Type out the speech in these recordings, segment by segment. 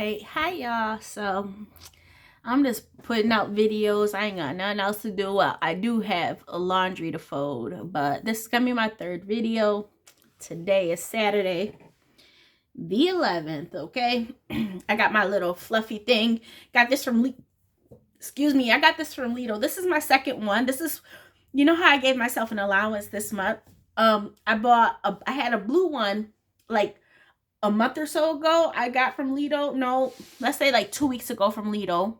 Alright, hi y'all. So I'm just putting out videos. I ain't got nothing else to do. Well, I do have a laundry to fold, but this is gonna be my third video. Today is Saturday, the 11th, okay? I got my little fluffy thing. Got this from excuse me, I got this from Lidl. This is my second one. This is, you know how I gave myself an allowance this month? I had a blue one like a month or so ago. I got from Lidl. No, let's say like 2 weeks ago from Lidl.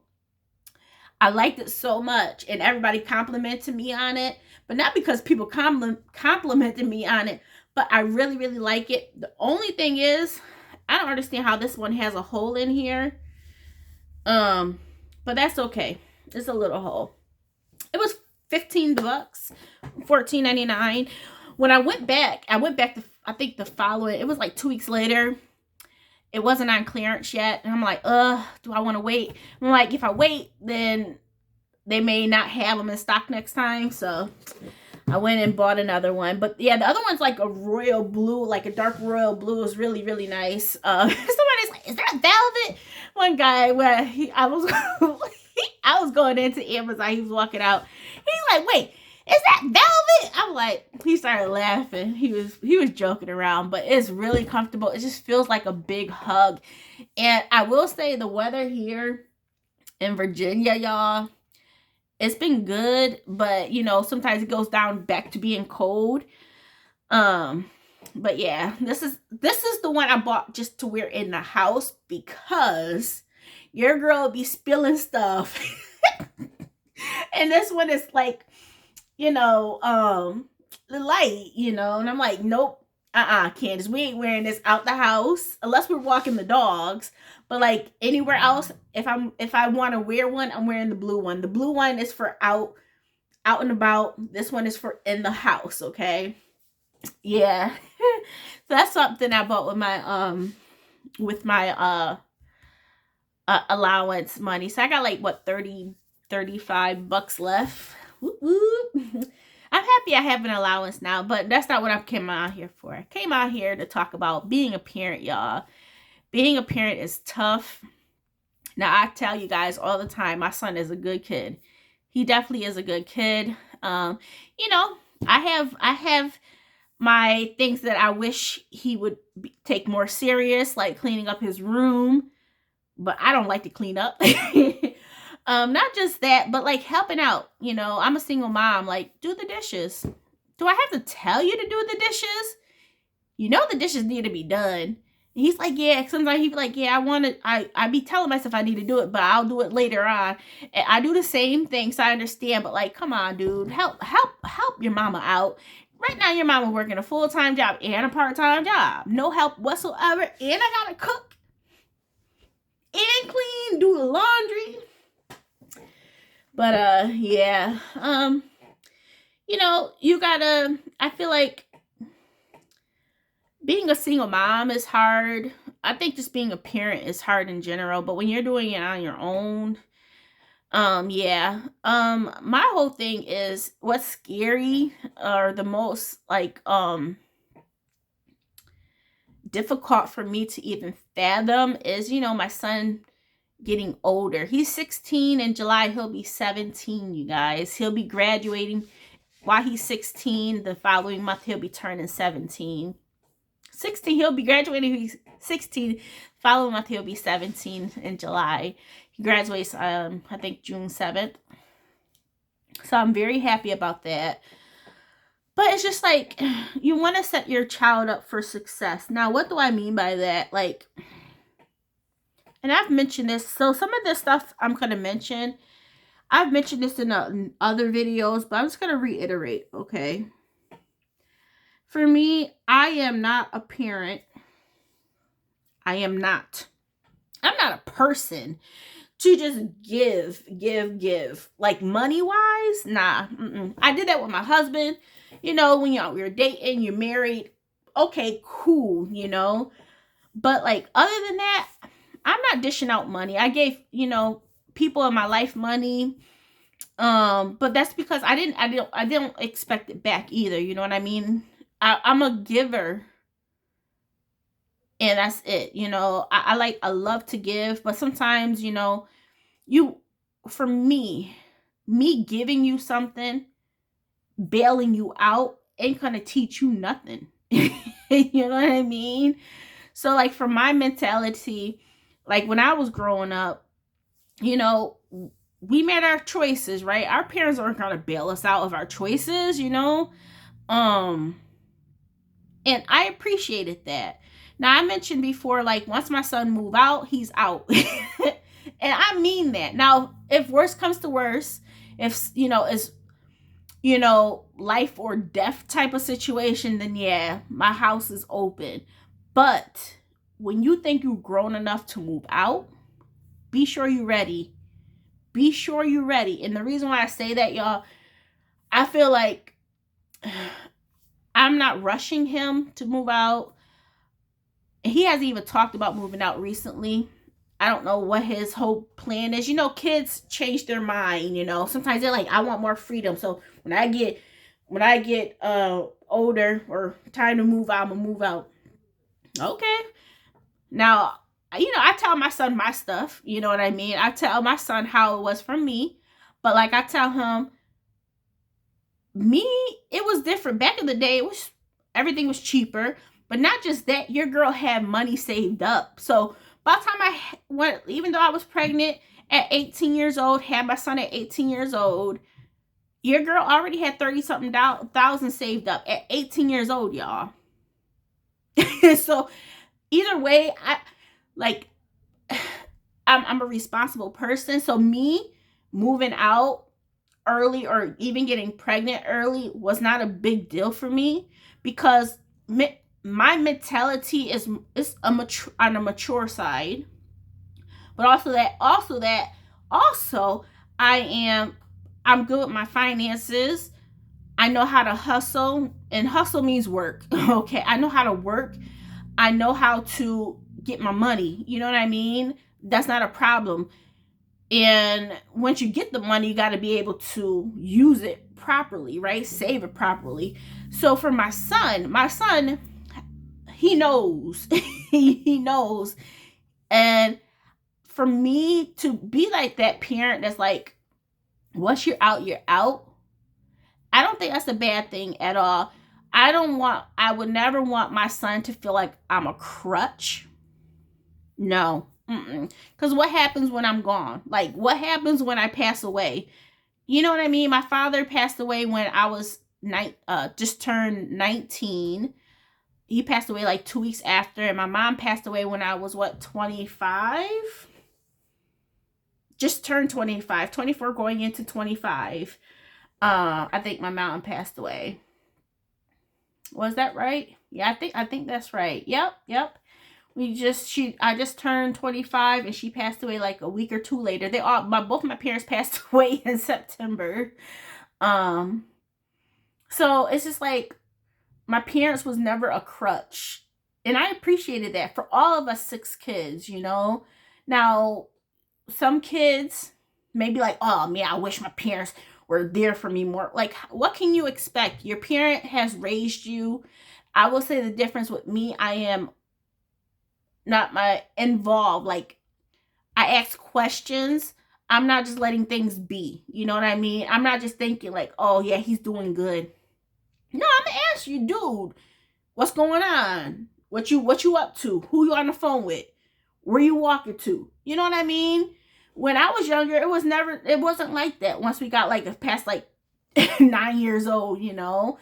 I liked it so much, and everybody complimented me on it, but not because people complimented me on it, but I really, really like it. The only thing is, I don't understand how this one has a hole in here. But that's okay. It's a little hole. It was $15, $14.99. When I went back to, I think the following, it was like 2 weeks later. It wasn't on clearance yet. And I'm like, do I want to wait? I'm like, if I wait, then they may not have them in stock next time. So I went and bought another one. But yeah, the other one's like a royal blue, like a dark royal blue. Is really, really nice. Somebody's like, is that velvet? One guy, I was going into Amazon. He was walking out. He's like, wait, is that velvet? I'm like, he started laughing. He was joking around, but it's really comfortable. It just feels like a big hug. And I will say the weather here in Virginia, y'all, it's been good, but you know, sometimes it goes down back to being cold. But yeah, this is the one I bought just to wear in the house because your girl be spilling stuff. And this one is like, you know, light, you know, and I'm like, nope, Candace, we ain't wearing this out the house unless we're walking the dogs. But like anywhere else, if I want to wear one, I'm wearing the blue one. The blue one is for out and about. This one is for in the house, okay? Yeah. So that's something I bought with my allowance money. So I got like what, $35 left. Woo-woo. I'm happy I have an allowance now, but that's not what I came out here for. I came out here to talk about being a parent, y'all. Being a parent is tough. Now, I tell you guys all the time, my son is a good kid. He definitely is a good kid. You know, I have my things that I wish he would take more serious, like cleaning up his room, but I don't like to clean up. Not just that, but like helping out. You know, I'm a single mom. Like, do the dishes. Do I have to tell you to do the dishes? You know the dishes need to be done. And he's like, yeah. Sometimes he'd be like, yeah, I be telling myself I need to do it, but I'll do it later on. And I do the same thing, so I understand. But like, come on, dude, help your mama out. Right now, your mama working a full-time job and a part-time job. No help whatsoever. And I gotta cook and clean, do the laundry. But yeah, you know, I feel like being a single mom is hard. I think just being a parent is hard in general, but when you're doing it on your own, yeah. My whole thing is what's scary or the most like difficult for me to even fathom is, you know, my son getting older. He's 16 in July. He'll be 17, you guys. He'll be graduating while he's 16. The following month, he'll be turning 17. 16, he'll be graduating. He's 16. Following month, he'll be 17 in July. He graduates, I think, June 7th. So I'm very happy about that. But it's just like, you want to set your child up for success. Now, what do I mean by that? Like, and I've mentioned this, so some of this stuff I'm going to mention, I've mentioned this in other videos, but I'm just going to reiterate, okay? For me, I am not a parent. I'm not a person to just give. Like money-wise, nah. I did that with my husband. You know, when we're dating, you're married, okay, cool, you know? But like, other than that, I'm not dishing out money. I gave, you know, people in my life money. But that's because I didn't expect it back either. You know what I mean? I'm a giver. And that's it. You know, I love to give, but sometimes, you know, you for me giving you something, bailing you out ain't gonna teach you nothing. You know what I mean? So like for my mentality, like when I was growing up, you know, we made our choices, right? Our parents aren't gonna bail us out of our choices, you know. Um, and I appreciated that. Now I mentioned before, like once my son move out, he's out. And I mean that. Now, if worst comes to worst, if you know, it's you know, life or death type of situation, then yeah, my house is open. But when you think you've grown enough to move out, be sure you're ready. Be sure you're ready. And the reason why I say that, y'all, I feel like I'm not rushing him to move out. He hasn't even talked about moving out recently. I don't know what his whole plan is. You know, kids change their mind, you know. Sometimes they're like, I want more freedom. So when I get older or time to move out, I'm gonna move out. Okay. Now, you know, I tell my son my stuff, you know what I mean? I tell my son how it was for me. But like I tell him, me, it was different. Back in the day, it was everything was cheaper. But not just that, your girl had money saved up. So by the time I went, even though I was pregnant at 18 years old, had my son at 18 years old, your girl already had 30 something thousand saved up at 18 years old, y'all. So either way, like I'm a responsible person. So me moving out early or even getting pregnant early was not a big deal for me because my mentality is a mature on a mature side, but also I'm good with my finances. I know how to hustle, and hustle means work. Okay, I know how to work. I know how to get my money. You know what I mean? That's not a problem. And once you get the money, you got to be able to use it properly, right? Save it properly. So for my son, he knows. He knows. And for me to be like that parent that's like, once you're out, you're out. I don't think that's a bad thing at all. I would never want my son to feel like I'm a crutch. No. Because what happens when I'm gone? Like, what happens when I pass away? You know what I mean? My father passed away when I was just turned 19. He passed away like 2 weeks after, and my mom passed away when I was 25? Just turned 25, 24 going into 25. I think my mom passed away. Was that right? Yeah, I think that's right. Yep. I just turned 25 and she passed away like a week or two later. Both my parents passed away in September. So it's just like my parents was never a crutch. And I appreciated that for all of us 6 kids, you know. Now, some kids may be like, oh man, I wish my parents were there for me more. Like, what can you expect? Your parent has raised you. I will say the difference with me, I am not involved. Like, I ask questions. I'm not just letting things be. You know what I mean? I'm not just thinking like, oh yeah, he's doing good. No, I'm gonna ask you, dude, what's going on? What you up to? Who you on the phone with? Where you walking to? You know what I mean? When I was younger, it wasn't like that. Once we got like past like 9 years old, you know.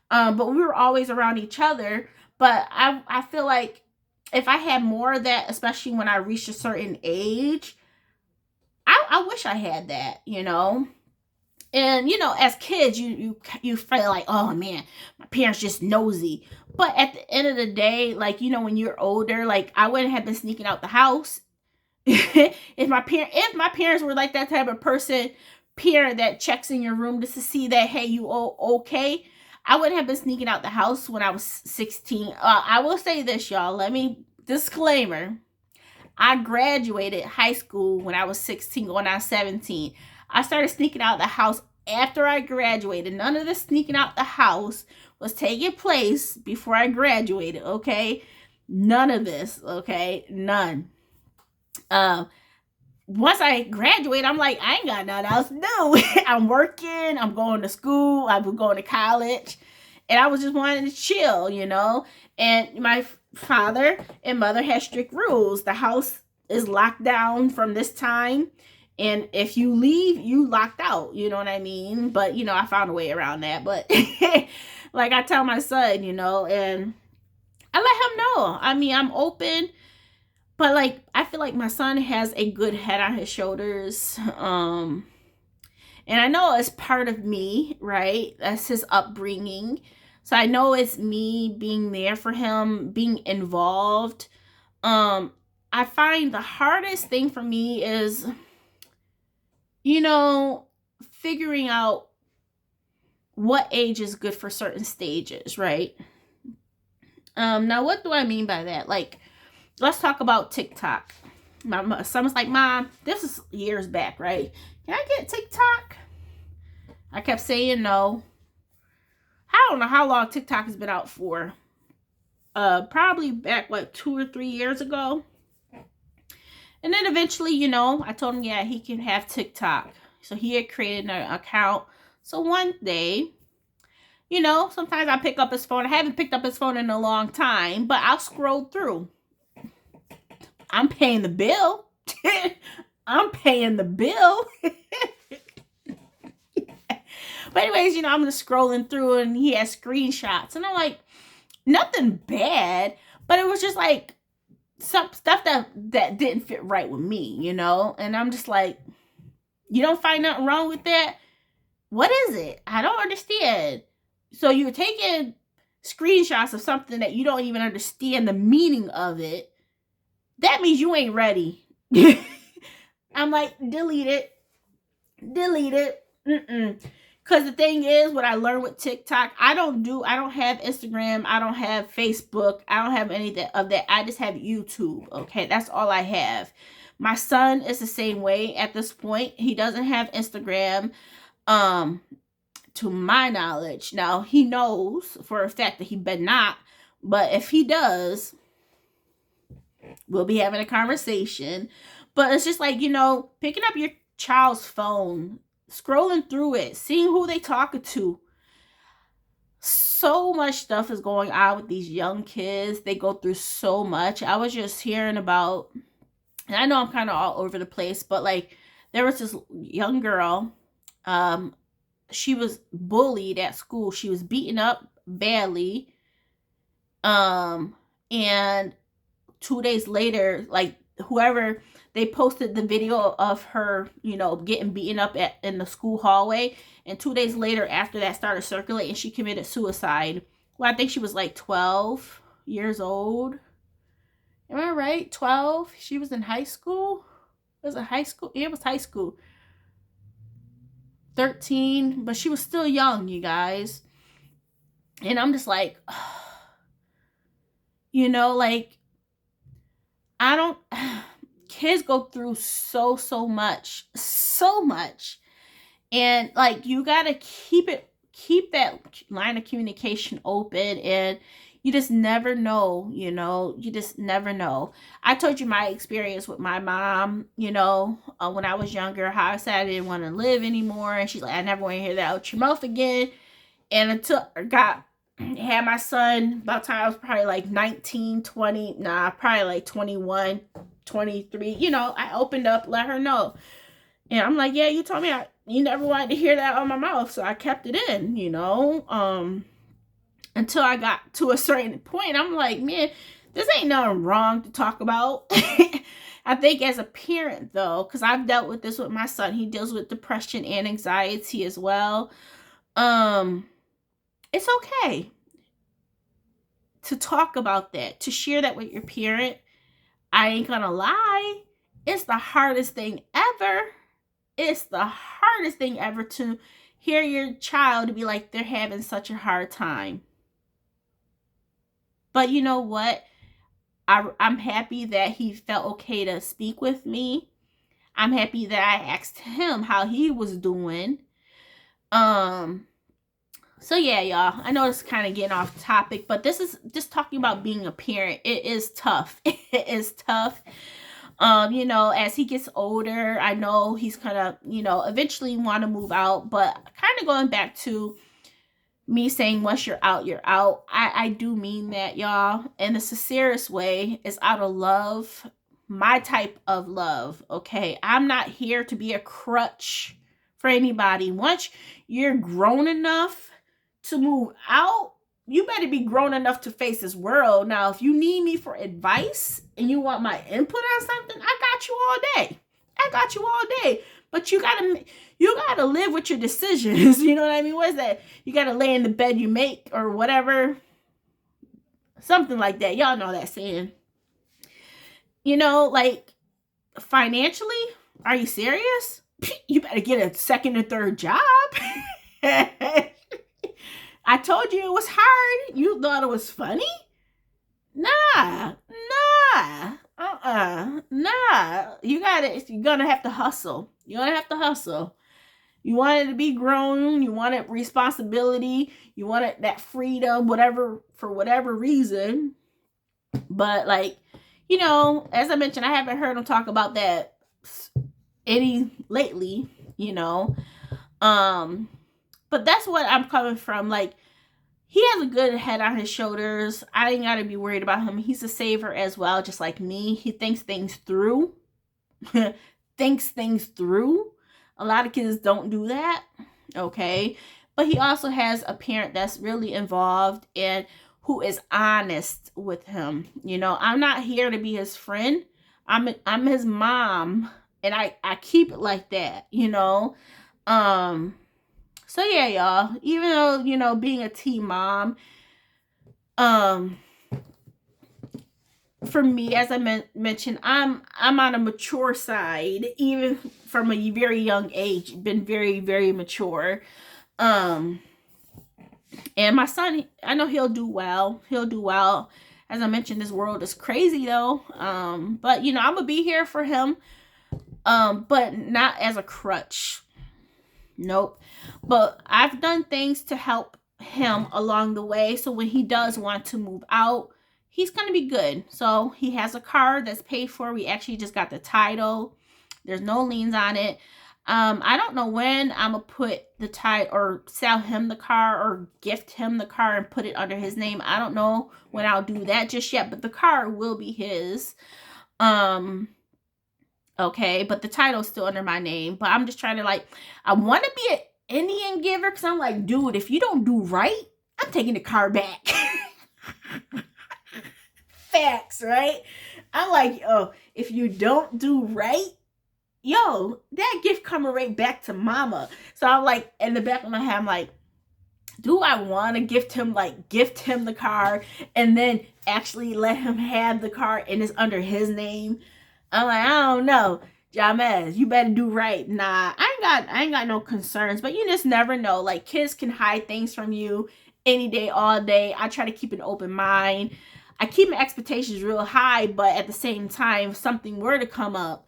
But we were always around each other. But I feel like if I had more of that, especially when I reached a certain age, I wish I had that, you know. And you know, as kids, you feel like, oh man, my parents just nosy. But at the end of the day, like, you know, when you're older, like, I wouldn't have been sneaking out the house if my parents were like that type of parent that checks in your room just to see that, hey, you okay. I wouldn't have been sneaking out the house when I was 16. I will say this, y'all. Let me disclaimer. I graduated high school when I was 16, going on 17. I started sneaking out the house after I graduated. None of the sneaking out the house was taking place before I graduated, okay? None of this, okay? None. Once I graduate, I'm like, I ain't got nothing else to do. I'm working, I'm going to school, I'm going to college, and I was just wanting to chill, you know? And my father and mother had strict rules. The house is locked down from this time, and if you leave, you locked out, you know what I mean? But, you know, I found a way around that. But like I tell my son, you know, and I let him know. I mean, I'm open, but like I feel like my son has a good head on his shoulders. And I know it's part of me, right? That's his upbringing. So I know it's me being there for him, being involved. I find the hardest thing for me is, you know, figuring out what age is good for certain stages, right? Now what do I mean by that? Like, let's talk about TikTok. My son was like, Mom, this is years back, right? Can I get TikTok? I kept saying no. I don't know how long TikTok has been out for. Probably back, what, 2 or 3 years ago. And then eventually, you know, I told him, yeah, he can have TikTok. So he had created an account. So one day, you know, sometimes I pick up his phone. I haven't picked up his phone in a long time, but I'll scroll through. I'm paying the bill. I'm paying the bill. But anyways, you know, I'm just scrolling through and he has screenshots. And I'm like, nothing bad. But it was just like some stuff that didn't fit right with me, you know? And I'm just like, you don't find nothing wrong with that? What is it? I don't understand. So you're taking screenshots of something that you don't even understand the meaning of it. That means you ain't ready. I'm like, delete it. Delete it. Because the thing is, what I learned with TikTok, I don't have Instagram. I don't have Facebook. I don't have any of that. I just have YouTube. Okay. That's all I have. My son is the same way at this point. He doesn't have Instagram. To my knowledge. Now, he knows for a fact that he better not. But if he does, we'll be having a conversation. But it's just like, you know, picking up your child's phone, scrolling through it, seeing who they talking to. So much stuff is going on with these young kids. They go through so much. I was just hearing about, and I know I'm kind of all over the place, but like there was this young girl. She was bullied at school. She was beaten up badly. And 2 days later, like whoever, they posted the video of her, you know, getting beaten up in the school hallway. And 2 days later, after that started circulating, she committed suicide. Well, I think she was like 12 years old. Am I right? 12? She was in high school? Was it high school? Yeah, it was high school. 13, but she was still young, you guys. And I'm just like, you know, like, I don't, kids go through so much. And like, you gotta keep that line of communication open, and you just never know, you know, you just never know. I told you my experience with my mom, you know, when I was younger, how I said I didn't want to live anymore. And she's like, I never want to hear that out your mouth again. And until I had my son, by the time I was probably like 19, 20, probably like 21, 23, you know, I opened up, let her know. And I'm like, yeah, you told me you never wanted to hear that out of my mouth. So I kept it in, you know. Until I got to a certain point, I'm like, man, this ain't nothing wrong to talk about. I think as a parent, though, because I've dealt with this with my son, he deals with depression and anxiety as well. It's okay to talk about that, to share that with your parent. I ain't gonna lie, it's the hardest thing ever. It's the hardest thing ever to hear your child be like they're having such a hard time. But you know what? I'm happy that he felt okay to speak with me. I'm happy that I asked him how he was doing. So yeah, y'all, I know it's kind of getting off topic, but this is just talking about being a parent. It is tough. It is tough. As he gets older, I know he's gonna, eventually want to move out, but kind of going back to me saying once you're out, you're out. I do mean that, y'all, in the sincerest way. It's out of love, my type of love. Okay, I'm not here to be a crutch for anybody. Once you're grown enough to move out, you better be grown enough to face this world. Now, if you need me for advice and you want my input on something, I got you all day. I got you all day. But you gotta live with your decisions. You know what I mean? What is that? You gotta lay in the bed you make or whatever. Something like that. Y'all know that saying. Like financially, are you serious? You better get a second or third job. I told you it was hard. You thought it was funny? Nah. Nah. You're gonna have to hustle. You're gonna have to hustle. You wanted to be grown, you wanted responsibility, you wanted that freedom, whatever, for whatever reason. But as I mentioned, I haven't heard him talk about that any lately, But that's what I'm coming from. Like, he has a good head on his shoulders. I ain't gotta be worried about him. He's a saver as well, just like me. He thinks things through. Thinks things through. A lot of kids don't do that. Okay. But he also has a parent that's really involved and who is honest with him. I'm not here to be his friend. I'm his mom. And I keep it like that, So yeah, y'all. Even though, being a teen mom, for me, as I mentioned, I'm on a mature side, even from a very young age. Been very, very mature. And my son, I know he'll do well. As I mentioned, this world is crazy though. But I'm gonna be here for him. But not as a crutch. Nope. But I've done things to help him along the way. So when he does want to move out, he's going to be good. So he has a car that's paid for. We actually just got the title. There's no liens on it. I don't know when I'm going to put the title or sell him the car or gift him the car and put it under his name. I don't know when I'll do that just yet, but the car will be his. Okay, but the title's still under my name. But I'm just trying to I want to be an Indian giver because I'm like, dude, if you don't do right, I'm taking the car back. Facts, right? I'm like, if you don't do right, that gift coming right back to mama. So I'm like, in the back of my head, I'm like, do I want to gift him the car and then actually let him have the car and it's under his name? I'm like, I don't know. Jamez, you better do right. Nah, I ain't got no concerns, but you just never know. Like, kids can hide things from you any day, all day. I try to keep an open mind. I keep my expectations real high, but at the same time, if something were to come up,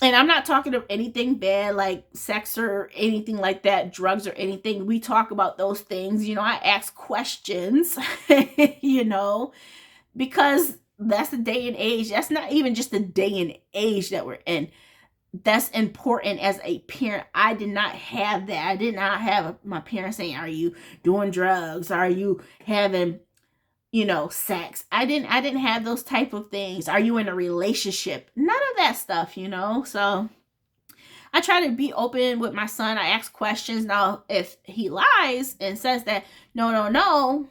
and I'm not talking of anything bad like sex or anything like that, drugs or anything. We talk about those things. I ask questions, because that's the day and age. That's not even just the day and age that we're in. That's important as a parent. I did not have that. I did not have my parents saying, are you doing drugs? Are you having, sex? I didn't have those type of things. Are you in a relationship? None of that stuff, So I try to be open with my son. I ask questions. Now, if he lies and says that, no,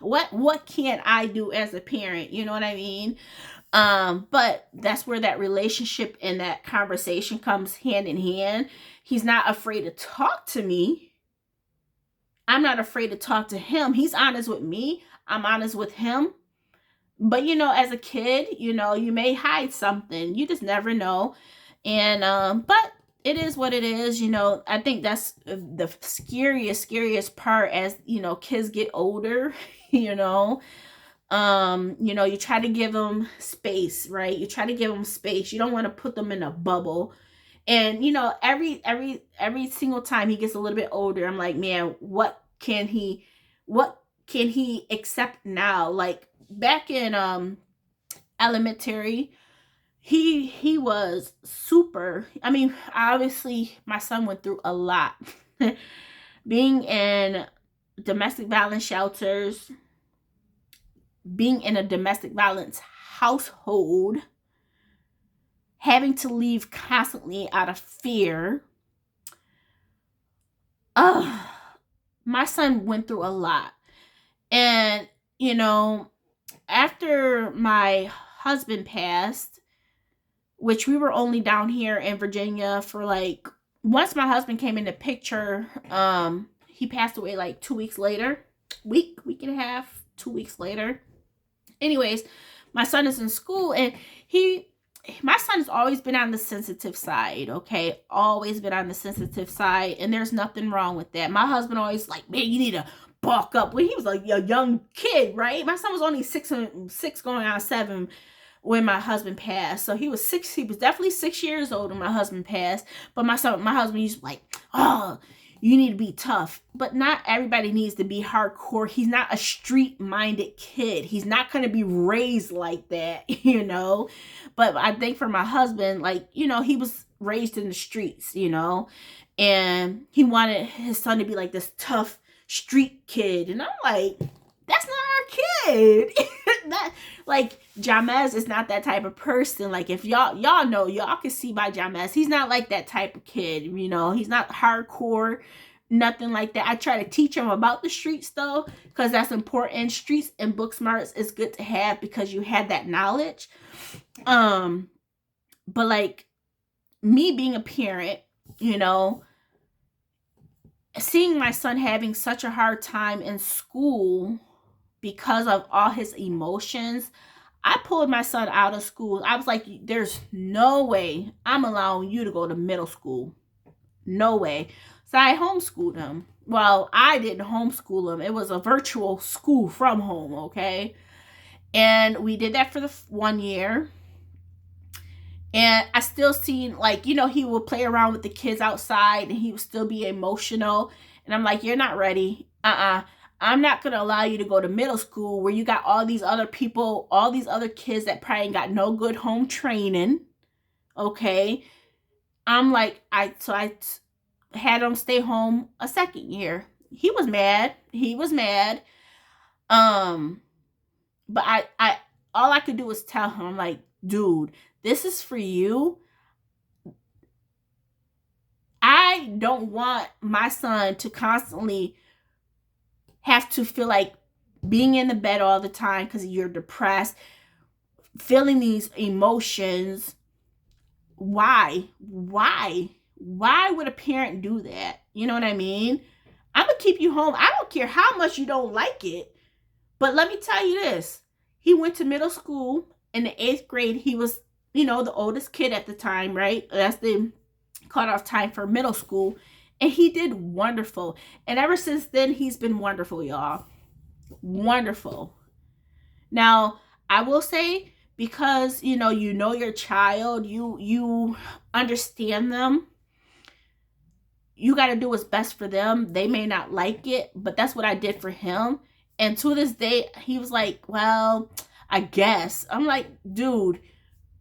what can I do as a parent? You know what I mean? But that's where that relationship and that conversation comes hand in hand. He's not afraid to talk to me. I'm not afraid to talk to him. He's honest with me. I'm honest with him. But as a kid, you may hide something. You just never know. And but it is what it is. I think that's the scariest part as kids get older. You try to give them space, right? You try to give them space. You don't want to put them in a bubble. And every single time he gets a little bit older, I'm like, man, what what can he accept now? Like back in elementary, he was super. I mean, obviously my son went through a lot. Being in domestic violence shelters, being in a domestic violence household, having to leave constantly out of fear. My son went through a lot. And, you know, after my husband passed, which we were only down here in Virginia for like, once my husband came in the picture, he passed away like 2 weeks later. Week and a half, 2 weeks later. Anyways, my son is in school, and my son has always been on the sensitive side, okay? Always been on the sensitive side, and there's nothing wrong with that. My husband always like, man, you need to bulk up. When he was like a young kid, right? My son was only six going on 7 when my husband passed. So he was definitely 6 years old when my husband passed. But my husband used to like, oh, you need to be tough. But not everybody needs to be hardcore. He's not a street-minded kid. He's not going to be raised like that, you know. But I think for my husband, like, you know, he was raised in the streets, you know. And he wanted his son to be like this tough street kid. And I'm like, that's not our kid. That, like, Jamez is not that type of person. Like, if y'all know, y'all can see by Jamez, he's not like that type of kid, you know. He's not hardcore, nothing like that. I try to teach him about the streets, though, because that's important. Streets and book smarts is good to have because you have that knowledge. But, like, me being a parent, you know, seeing my son having such a hard time in school because of all his emotions, I pulled my son out of school. I was like, there's no way I'm allowing you to go to middle school. No way. So I homeschooled him. Well, I didn't homeschool him. It was a virtual school from home, okay? And we did that for the 1 year. And I still seen, like, you know, he would play around with the kids outside and he would still be emotional. And I'm like, you're not ready. I'm not going to allow you to go to middle school where you got all these other people, all these other kids that probably ain't got no good home training. Okay. I'm like, I had him stay home a 2nd year. He was mad. But I all I could do was tell him, like, dude, this is for you. I don't want my son to constantly have to feel like being in the bed all the time because you're depressed, feeling these emotions. Why would a parent do that? You know what I mean? I'm gonna keep you home. I don't care how much you don't like it. But let me tell you this. He went to middle school. In the 8th grade, he was, you know, the oldest kid at the time, right? That's the cutoff time for middle school. And he did wonderful. And ever since then, he's been wonderful, y'all. Wonderful. Now, I will say, because, you know your child, you understand them, you got to do what's best for them. They may not like it, but that's what I did for him. And to this day, he was like, well, I guess. I'm like, dude,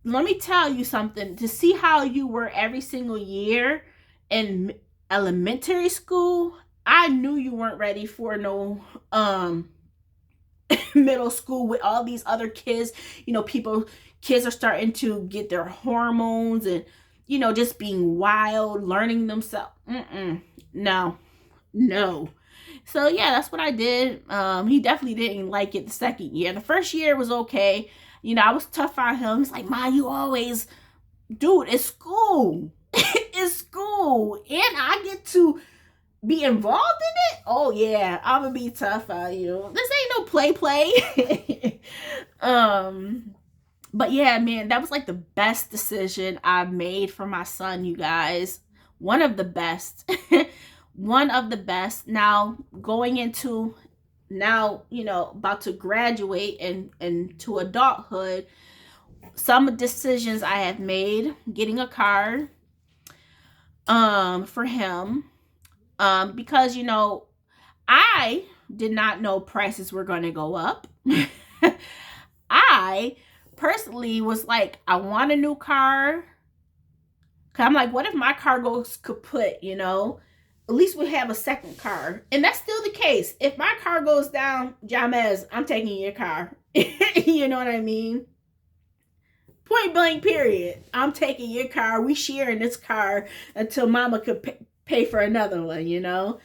let me tell you something. To see how you were every single year in elementary school, I knew you weren't ready for no middle school with all these other kids. You know, kids are starting to get their hormones and, you know, just being wild, learning themselves. No. So yeah, that's what I did. He definitely didn't like it the 2nd year. The 1st year was okay. You know, I was tough on him. He's like, Ma, you always, dude, it's school. It's school. And I get to be involved in it? Oh yeah, I'm gonna be tough on you. This ain't no play. But yeah, man, that was like the best decision I've made for my son, you guys. One of the best. One of the best. Now, going into about to graduate and to adulthood, some decisions I have made, getting a car for him, because, I did not know prices were going to go up. I personally was like, I want a new car. Cause I'm like, what if my car goes kaput, you know? At least we have a second car. And that's still the case. If my car goes down, Jamez, I'm taking your car. You know what I mean? Point blank, period. I'm taking your car. We sharing this car until mama could pay for another one, you know?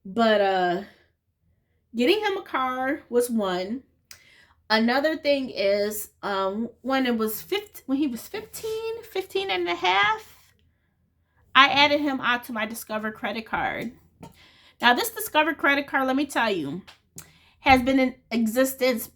But getting him a car was one. Another thing is when he was 15 and a half, I added him onto my Discover credit card. Now, this Discover credit card, let me tell you, has been in existence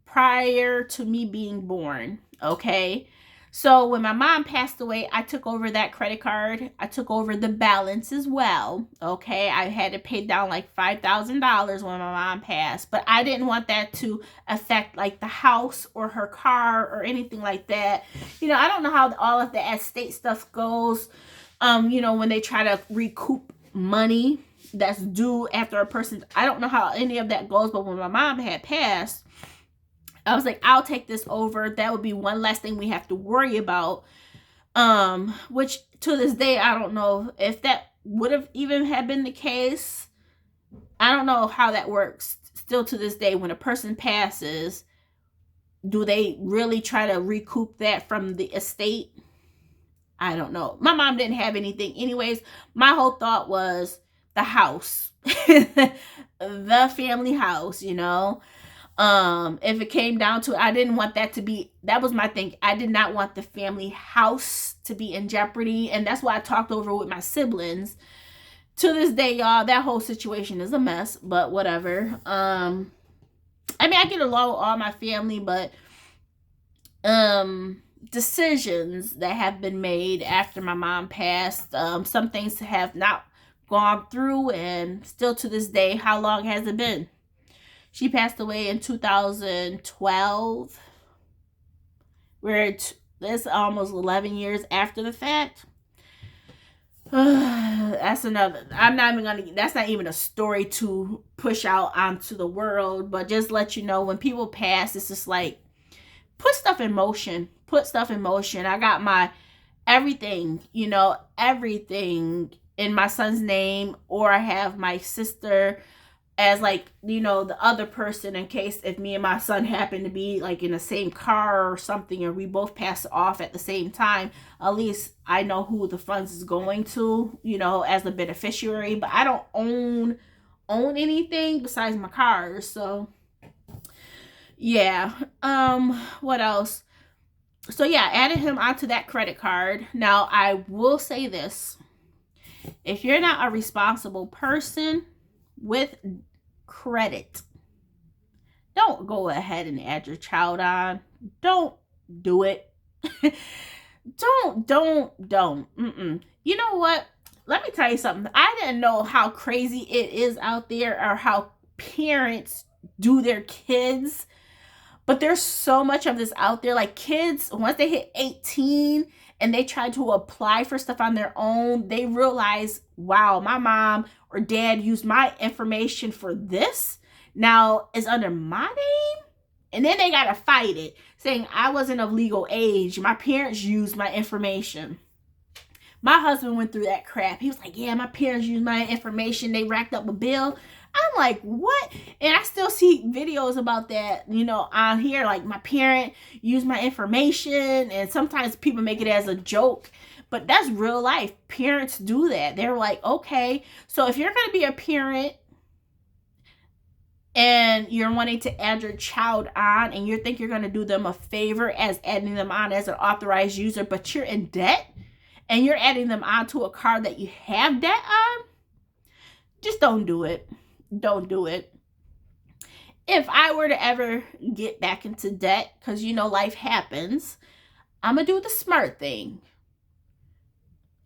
prior to me being born, okay? So when my mom passed away, I took over that credit card. I took over the balance as well, okay? I had to pay down like $5,000 when my mom passed, but I didn't want that to affect like the house or her car or anything like that. You know, I don't know how all of the estate stuff goes, you know, when they try to recoup money that's due after a person. I don't know how any of that goes, but when my mom had passed, I was like, I'll take this over. That would be one less thing we have to worry about. Which to this day, I don't know if that would have even had been the case. I don't know how that works. Still to this day, when a person passes, do they really try to recoup that from the estate? I don't know. My mom didn't have anything. Anyways, my whole thought was the house. The family house, you know. If it came down to it, I didn't want that to be, that was my thing. I did not want the family house to be in jeopardy. And that's why I talked over with my siblings. To this day, y'all, that whole situation is a mess, but whatever. I mean, I get along with all my family, but, decisions that have been made after my mom passed, some things have not gone through, and still to this day, how long has it been? She passed away in 2012. That's almost 11 years after the fact. That's another. That's not even a story to push out onto the world, but just let you know when people pass, it's just like, put stuff in motion. Put stuff in motion. I got my everything, you know, everything in my son's name, or I have my sister as like, you know, the other person in case if me and my son happen to be like in the same car or something, or we both pass off at the same time, at least I know who the funds is going to, you know, as a beneficiary. But I don't own anything besides my cars. So yeah. What else? So yeah, I added him onto that credit card. Now I will say this: if you're not a responsible person with credit, don't go ahead and add your child on. Don't do it. don't. You know what? Let me tell you something. I didn't know how crazy it is out there, or how parents do their kids. But there's so much of this out there. Like, kids, once they hit 18 and they try to apply for stuff on their own, they realize, wow, my mom or dad used my information for this. Now it's under my name. And then they got to fight it, saying I wasn't of legal age. My parents used my information. My husband went through that crap. He was like, yeah, my parents used my information. They racked up a bill. I'm like, what? And I still see videos about that, you know, on here. Like, my parent used my information, and sometimes people make it as a joke, but that's real life. Parents do that. They're like, okay, so if you're going to be a parent and you're wanting to add your child on, and you think you're going to do them a favor as adding them on as an authorized user, but you're in debt and you're adding them onto a card that you have debt on, just don't do it. Don't do it. If I were to ever get back into debt, because, you know, life happens, I'm going to do the smart thing.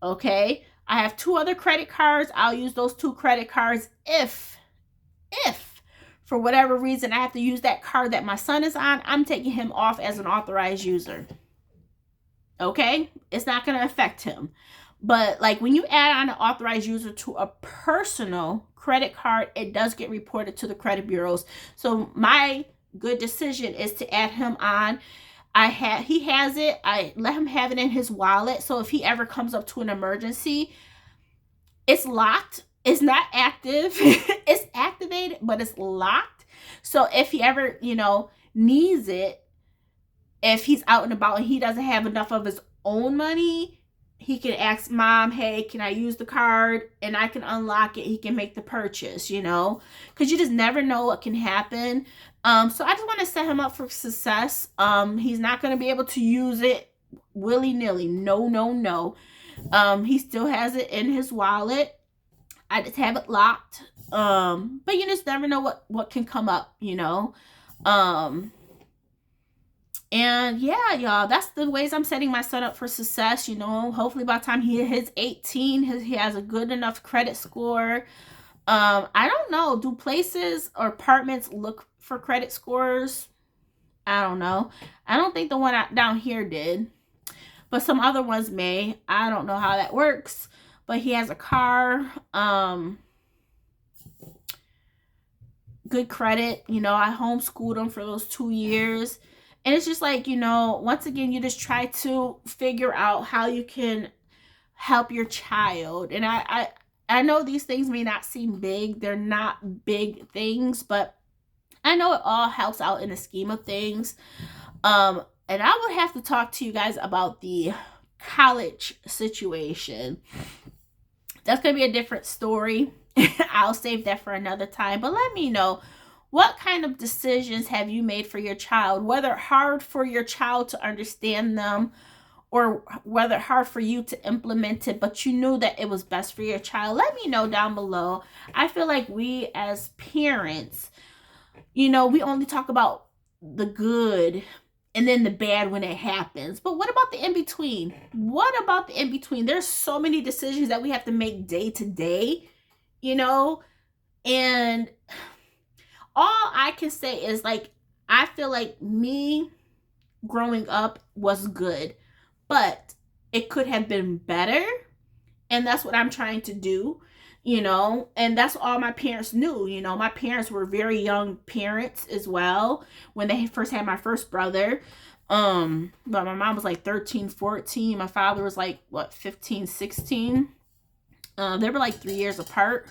Okay? I have 2 other credit cards. I'll use those 2 credit cards if for whatever reason I have to use that card that my son is on, I'm taking him off as an authorized user. Okay? It's not going to affect him. But like when you add on an authorized user to a personal credit card, it does get reported to the credit bureaus. So my good decision is to add him on. He has it. I let him have it in his wallet. So if he ever comes up to an emergency, it's locked. It's not active. It's activated, but it's locked. So if he ever, needs it, if he's out and about and he doesn't have enough of his own money, he can ask mom, hey, can I use the card? And I can unlock it. He can make the purchase, because you just never know what can happen. So I just want to set him up for success. He's not going to be able to use it willy-nilly. No. He still has it in his wallet. I just have it locked. But you just never know what can come up, And yeah, y'all, that's the ways I'm setting my son up for success. Hopefully by the time he hits 18, he has a good enough credit score. I don't know. Do places or apartments look for credit scores? I don't know. I don't think the one down here did, but some other ones may. I don't know how that works, but he has a car. Good credit. I homeschooled him for those 2 years. And it's just like, once again, you just try to figure out how you can help your child. And I know these things may not seem big. They're not big things, but I know it all helps out in the scheme of things. And I would have to talk to you guys about the college situation. That's going to be a different story. I'll save that for another time. But let me know, what kind of decisions have you made for your child? Whether hard for your child to understand them, or whether hard for you to implement it, but you knew that it was best for your child. Let me know down below. I feel like we as parents, we only talk about the good and then the bad when it happens. But what about the in-between? What about the in-between? There's so many decisions that we have to make day to day, and all I can say is, like, I feel like me growing up was good, but it could have been better. And that's what I'm trying to do, and that's all my parents knew. My parents were very young parents as well when they first had my first brother. But my mom was like 13, 14. My father was like, 15, 16. They were like 3 years apart.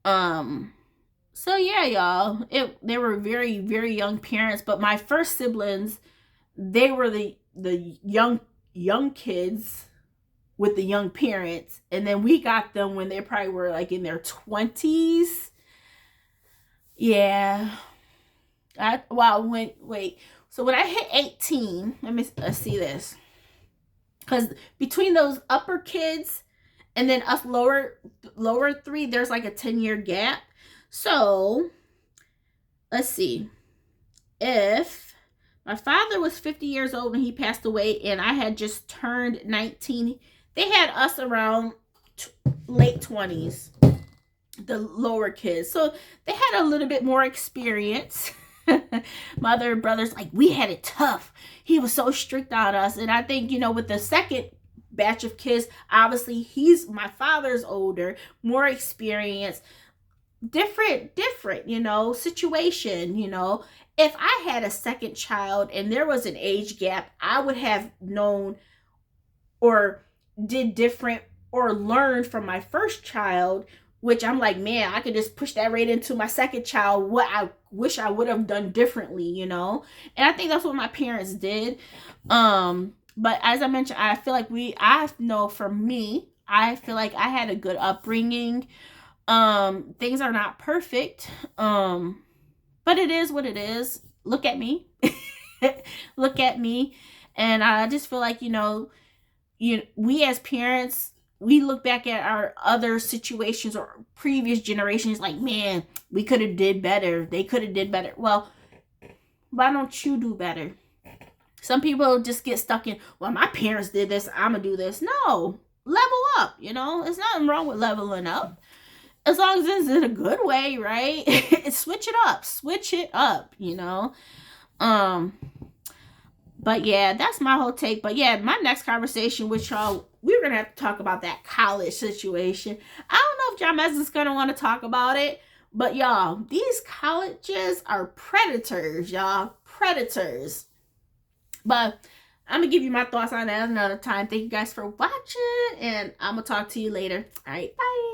So yeah, y'all, they were very, very young parents, but my first siblings, they were the young kids with the young parents, and then we got them when they probably were like in their 20s. Yeah. So when I hit 18, let's see this, because between those upper kids and then us lower 3, there's like a 10-year gap. So let's see, if my father was 50 years old and he passed away and I had just turned 19, they had us around late 20s, the lower kids. So they had a little bit more experience. My other brothers, like, we had it tough. He was so strict on us. And I think, with the second batch of kids, obviously my father's older, more experienced, different, situation. If I had a second child and there was an age gap, I would have known or did different or learned from my first child, which I'm like, man, I could just push that right into my second child, what I wish I would have done differently, and I think that's what my parents did. But as I mentioned, I feel like I know for me, I feel like I had a good upbringing. Things are not perfect, but it is what it is. Look at me. Look at me. And I just feel like, we as parents, we look back at our other situations or previous generations like, man, we could have did better. They could have did better. Well, why don't you do better? Some people just get stuck in, well, my parents did this, I'm going to do this. No, level up, There's nothing wrong with leveling up. As long as it's in a good way, right? Switch it up, but But yeah, that's my whole take. But yeah, my next conversation with y'all, we're gonna have to talk about that college situation. I don't know if John Mez is gonna want to talk about it, but y'all, these colleges are predators, y'all. Predators. But I'm gonna give you my thoughts on that another time. Thank you guys for watching, and I'm gonna talk to you later. All right, bye.